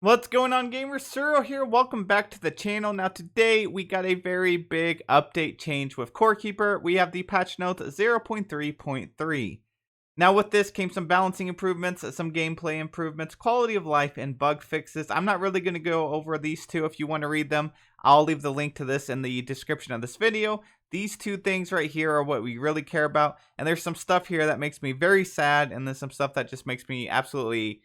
What's going on, gamers? Suro here. Welcome back to the channel. Now today we got a very big update change with Core Keeper. We have the patch notes 0.3.3. Now with this came some balancing improvements, some gameplay improvements, quality of life, and bug fixes. I'm not really going to go over these two. If you want to read them, I'll leave the link to this in the description of this video. These two things right here are what we really care about. And there's some stuff here that makes me very sad, and there's some stuff that just makes me absolutely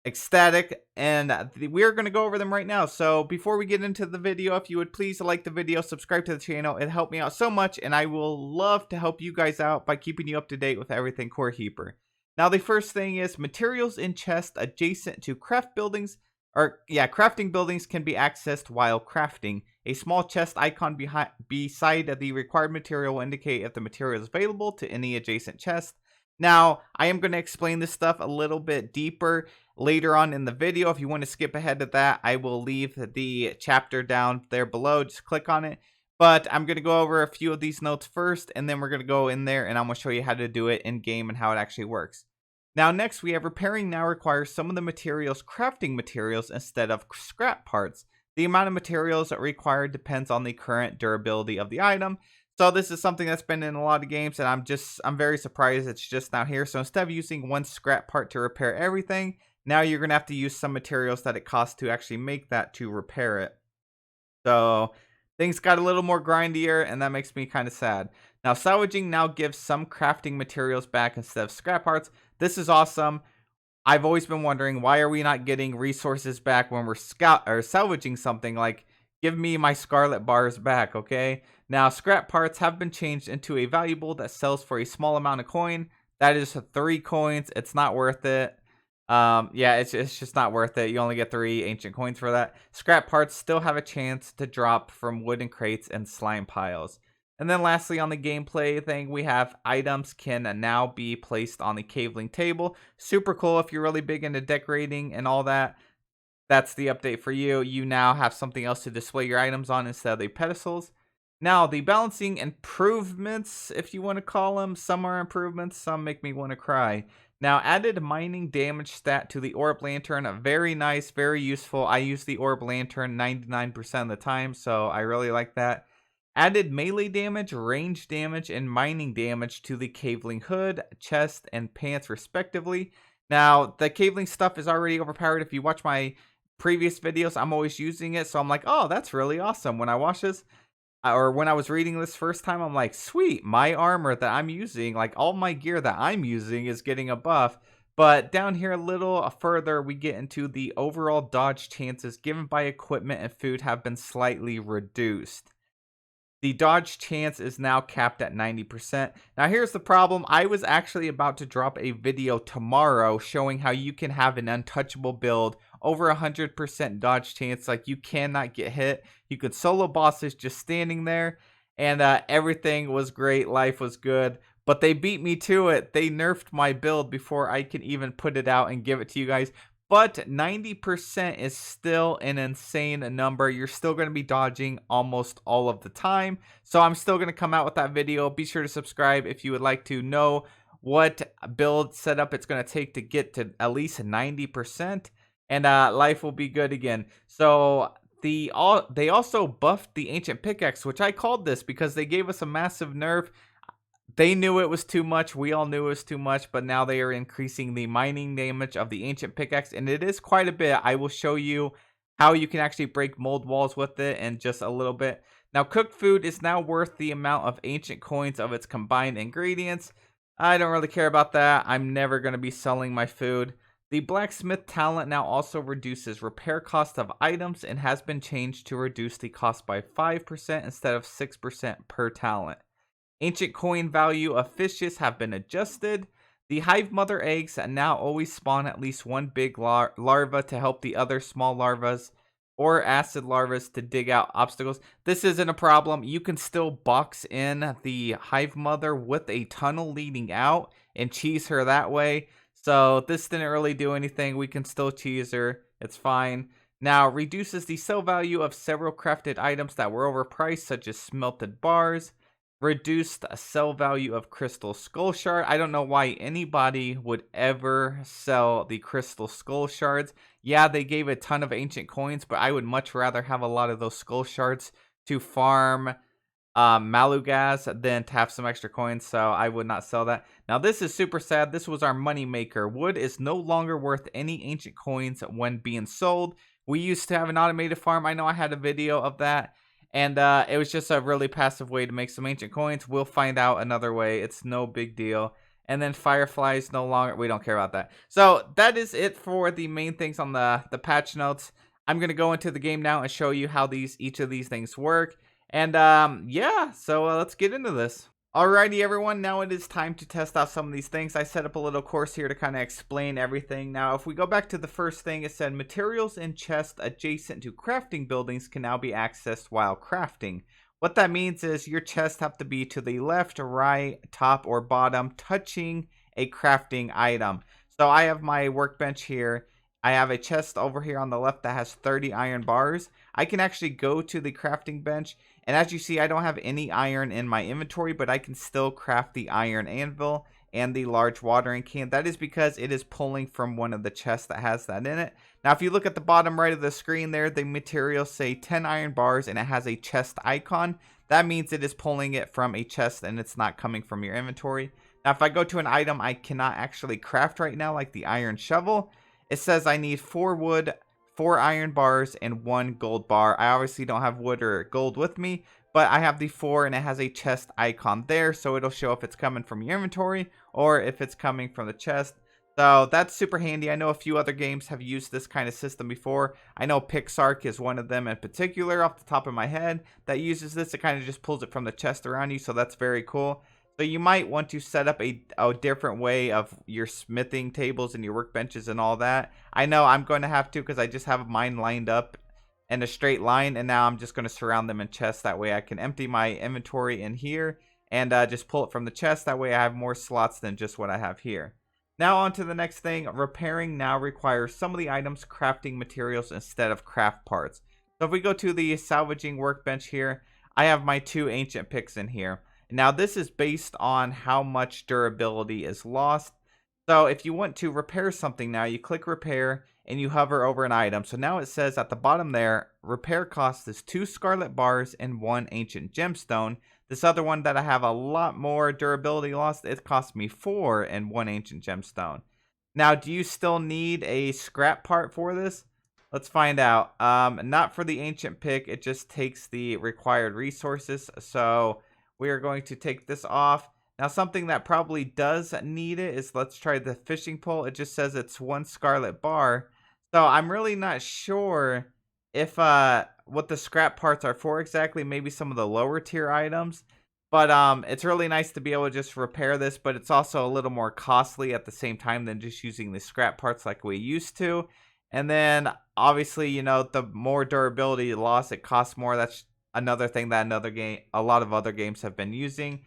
ecstatic, and we're going to go over them right now. So before we get into the video, if you would please like the video, subscribe to the channel, it helped me out so much, and I will love to help you guys out by keeping you up to date with everything Core Keeper. Now the first thing is materials in chests adjacent to crafting buildings can be accessed while crafting. A small chest icon beside the required material will indicate if the material is available to any adjacent chest. Now, I am going to explain this stuff a little bit deeper later on in the video. If you want to skip ahead to that, I will leave the chapter down there below. Just click on it. But I'm going to go over a few of these notes first, and then we're going to go in there and I'm going to show you how to do it in game and how it actually works. Now, next we have repairing now requires some of the materials crafting materials instead of scrap parts. The amount of materials required depends on the current durability of the item. So this is something that's been in a lot of games, and I'm very surprised it's just now here. So instead of using one scrap part to repair everything, now you're going to have to use some materials that it costs to actually make that to repair it. So things got a little more grindier, and that makes me kind of sad. Now salvaging now gives some crafting materials back instead of scrap parts. This is awesome. I've always been wondering, why are we not getting resources back when we're salvaging something? Like, give me my scarlet bars back, okay? Now, scrap parts have been changed into a valuable that sells for a small amount of coin. That is 3 coins. It's not worth it. Yeah, it's just not worth it. You only get 3 ancient coins for that. Scrap parts still have a chance to drop from wooden crates and slime piles. And then lastly, on the gameplay thing, we have items can now be placed on the caveling table. Super cool if you're really big into decorating and all that. That's the update for you. You now have something else to display your items on instead of the pedestals. Now, the balancing improvements, if you want to call them, some are improvements, some make me want to cry. Now, added mining damage stat to the orb lantern. Very nice, very useful. I use the orb lantern 99% of the time, so I really like that. Added melee damage, range damage, and mining damage to the caveling hood, chest, and pants respectively. Now, the caveling stuff is already overpowered. If you watch my previous videos, I'm always using it, so I'm like, oh, that's really awesome. When I watch this, or when I was reading this first time, I'm like, sweet, my armor that I'm using, like all my gear that I'm using is getting a buff. But down here a little further, we get into the overall dodge chances given by equipment and food have been slightly reduced. The dodge chance is now capped at 90%. Now here's the problem. I was actually about to drop a video tomorrow showing how you can have an untouchable build over 100% dodge chance. Like, you cannot get hit. You could solo bosses just standing there, and everything was great. Life was good. But they beat me to it. They nerfed my build before I can even put it out and give it to you guys. But 90% is still an insane number. You're still going to be dodging almost all of the time. So I'm still going to come out with that video. Be sure to subscribe if you would like to know what build setup it's going to take to get to at least 90%. And life will be good again. So they also buffed the Ancient Pickaxe, which I called this because they gave us a massive nerf. They knew it was too much. We all knew it was too much, but now they are increasing the mining damage of the Ancient Pickaxe, and it is quite a bit. I will show you how you can actually break mold walls with it in just a little bit. Now, cooked food is now worth the amount of ancient coins of its combined ingredients. I don't really care about that. I'm never going to be selling my food. The blacksmith talent now also reduces repair cost of items and has been changed to reduce the cost by 5% instead of 6% per talent. Ancient coin value of fishes have been adjusted. The hive mother eggs now always spawn at least one big larva to help the other small larvas or acid larvas to dig out obstacles. This isn't a problem. You can still box in the hive mother with a tunnel leading out and cheese her that way. So this didn't really do anything. We can still cheese her. It's fine. Now, reduces the sell value of several crafted items that were overpriced, such as smelted bars. Reduced sell value of crystal skull shard. I don't know why anybody would ever sell the crystal skull shards. Yeah, they gave a ton of ancient coins, but I would much rather have a lot of those skull shards to farm Malugas than to have some extra coins, so I would not sell that. Now this is super sad. This was our money maker. Wood is no longer worth any ancient coins when being sold. We used to have an automated farm. I know I had a video of that, and it was just a really passive way to make some ancient coins. We'll find out another way. It's no big deal. And then fireflies no longer. We don't care about that. So that is it for the main things on the patch notes. I'm gonna go into the game now and show you how each of these things work. And yeah, so let's get into this. Alrighty, everyone, now it is time to test out some of these things. I set up a little course here to kind of explain everything. Now, if we go back to the first thing, it said materials in chests adjacent to crafting buildings can now be accessed while crafting. What that means is your chests have to be to the left, right, top, or bottom, touching a crafting item. So I have my workbench here. I have a chest over here on the left that has 30 iron bars. I can actually go to the crafting bench, and as you see, I don't have any iron in my inventory, but I can still craft the iron anvil and the large watering can. That is because it is pulling from one of the chests that has that in it. Now, if you look at the bottom right of the screen there, the materials say 10 iron bars, and it has a chest icon. That means it is pulling it from a chest, and it's not coming from your inventory. Now, if I go to an item I cannot actually craft right now, like the iron shovel, it says I need 4 wood, 4 iron bars, and 1 gold bar. I obviously don't have wood or gold with me, but I have the 4, and it has a chest icon there, so it'll show if it's coming from your inventory or if it's coming from the chest. So that's super handy. I know a few other games have used this kind of system before. I know Pixark is one of them in particular off the top of my head that uses this. It kind of just pulls it from the chest around you, so that's very cool. So you might want to set up a different way of your smithing tables and your workbenches and all that. I know I'm going to have to, because I just have mine lined up in a straight line, and now I'm just going to surround them in chests. That way I can empty my inventory in here and just pull it from the chest. That way I have more slots than just what I have here. Now on to the next thing. Repairing now requires some of the items crafting materials instead of craft parts. So if we go to the salvaging workbench here, I have my 2 ancient picks in here. Now this is based on how much durability is lost. So if you want to repair something now, you click repair and you hover over an item. So now it says at the bottom there, repair cost is 2 scarlet bars and 1 ancient gemstone. This other one that I have a lot more durability lost, it cost me 4 and 1 ancient gemstone. Now, do you still need a scrap part for this? Let's find out. Not for the ancient pick, it just takes the required resources. So we are going to take this off. Now, something that probably does need it is, let's try the fishing pole. It just says it's 1 scarlet bar. So I'm really not sure if what the scrap parts are for exactly. Maybe some of the lower tier items. But it's really nice to be able to just repair this, but it's also a little more costly at the same time than just using the scrap parts like we used to. And then obviously, you know, the more durability loss, it costs more. That's another thing that a lot of other games have been using.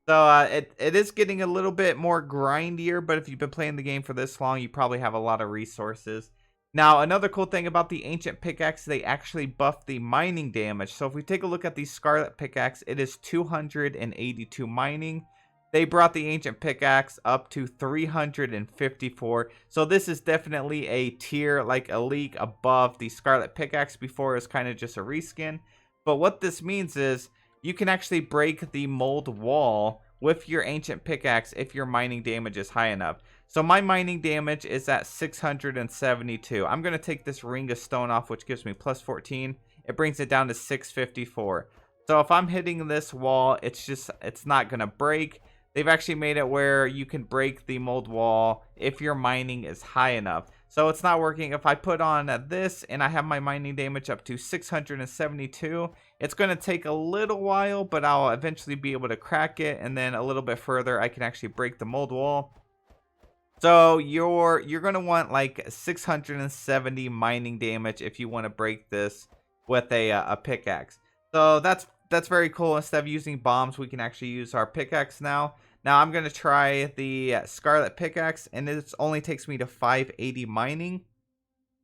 So it is getting a little bit more grindier, but if you've been playing the game for this long, you probably have a lot of resources. Now, another cool thing about the Ancient Pickaxe, they actually buffed the mining damage. So if we take a look at the Scarlet Pickaxe, it is 282 mining. They brought the Ancient Pickaxe up to 354. So this is definitely a tier, like a league above the Scarlet Pickaxe. Before it was kind of just a reskin. But what this means is you can actually break the mold wall with your Ancient Pickaxe if your mining damage is high enough. So my mining damage is at 672. I'm going to take this ring of stone off, which gives me plus 14. It brings it down to 654. So if I'm hitting this wall, it's not going to break. They've actually made it where you can break the mold wall if your mining is high enough. So it's not working. If I put on this and I have my mining damage up to 672, it's going to take a little while, but I'll eventually be able to crack it. And then a little bit further, I can actually break the mold wall. So you're going to want like 670 mining damage if you want to break this with a pickaxe. So that's very cool. Instead of using bombs, we can actually use our pickaxe now. Now I'm going to try the Scarlet Pickaxe, and it only takes me to 580 mining.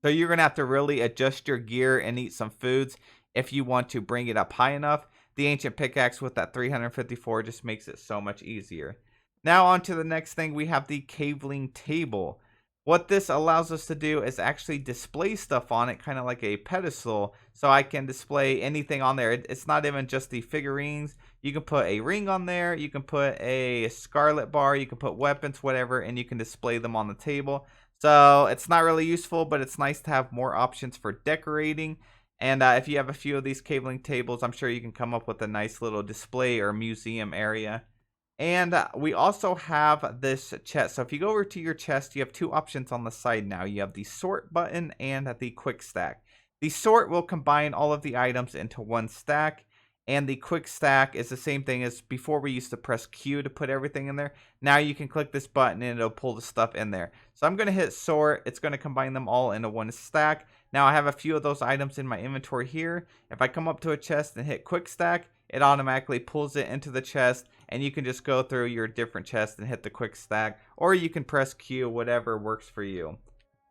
So you're going to have to really adjust your gear and eat some foods if you want to bring it up high enough. The Ancient Pickaxe with that 354 just makes it so much easier. Now on to the next thing, we have the caveling table. What this allows us to do is actually display stuff on it, kind of like a pedestal, so I can display anything on there. It's not even just the figurines. You can put a ring on there, you can put a scarlet bar, you can put weapons, whatever, and you can display them on the table. So it's not really useful, but it's nice to have more options for decorating. And if you have a few of these cabling tables, I'm sure you can come up with a nice little display or museum area. And we also have this chest. So if you go over to your chest, you have two options on the side now. You have the sort button and the quick stack. The sort will combine all of the items into one stack. And the quick stack is the same thing as before. We used to press Q to put everything in there. Now you can click this button and it'll pull the stuff in there. So I'm going to hit sort. It's going to combine them all into one stack. Now I have a few of those items in my inventory here. If I come up to a chest and hit quick stack, it automatically pulls it into the chest, and you can just go through your different chests and hit the quick stack, or you can press Q, whatever works for you.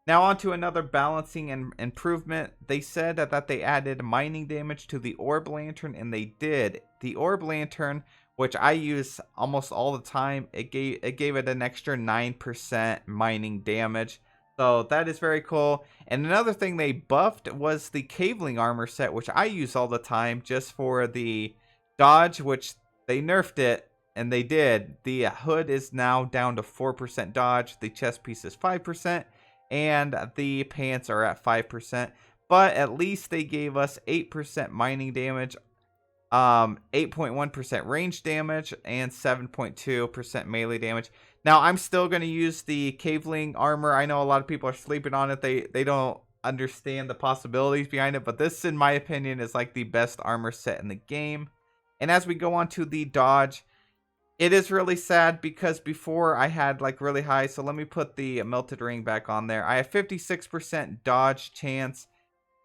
Now on to another balancing and improvement. They said that they added mining damage to the orb lantern, and they did. The orb lantern, which I use almost all the time, it gave it an extra 9% mining damage. So that is very cool. And another thing they buffed was the caveling armor set, which I use all the time just for the dodge, which they nerfed it, and they did. The hood is now down to 4% dodge, the chest piece is 5%, and the pants are at 5%. But at least they gave us 8% mining damage, 8.1% range damage, and 7.2% melee damage. Now I'm still going to use the caveling armor. I know a lot of people are sleeping on it. They don't understand the possibilities behind it, but this, in my opinion, is like the best armor set in the game. And as we go on to the dodge, it is really sad because before I had like really high. So let me put the melted ring back on there. I have 56% dodge chance,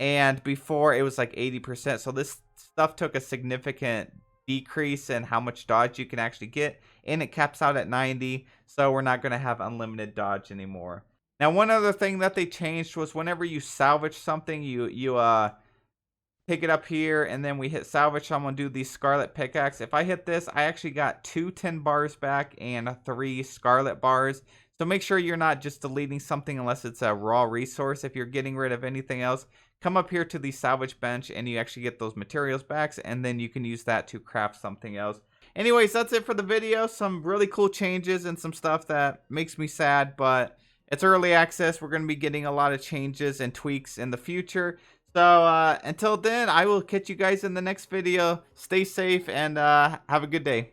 and before it was like 80%. So this stuff took a significant decrease in how much dodge you can actually get, and it caps out at 90. So we're not going to have unlimited dodge anymore. Now, one other thing that they changed was whenever you salvage something, you pick it up here, and then we hit salvage. So I'm going to do the scarlet pickaxe. If I hit this, I actually got 2 10 bars back and 3 scarlet bars. So make sure you're not just deleting something unless it's a raw resource. If you're getting rid of anything else, come up here to the salvage bench and you actually get those materials back, and then you can use that to craft something else. Anyways, that's it for the video. Some really cool changes and some stuff that makes me sad, but it's early access. We're going to be getting a lot of changes and tweaks in the future. So until then, I will catch you guys in the next video. Stay safe and have a good day.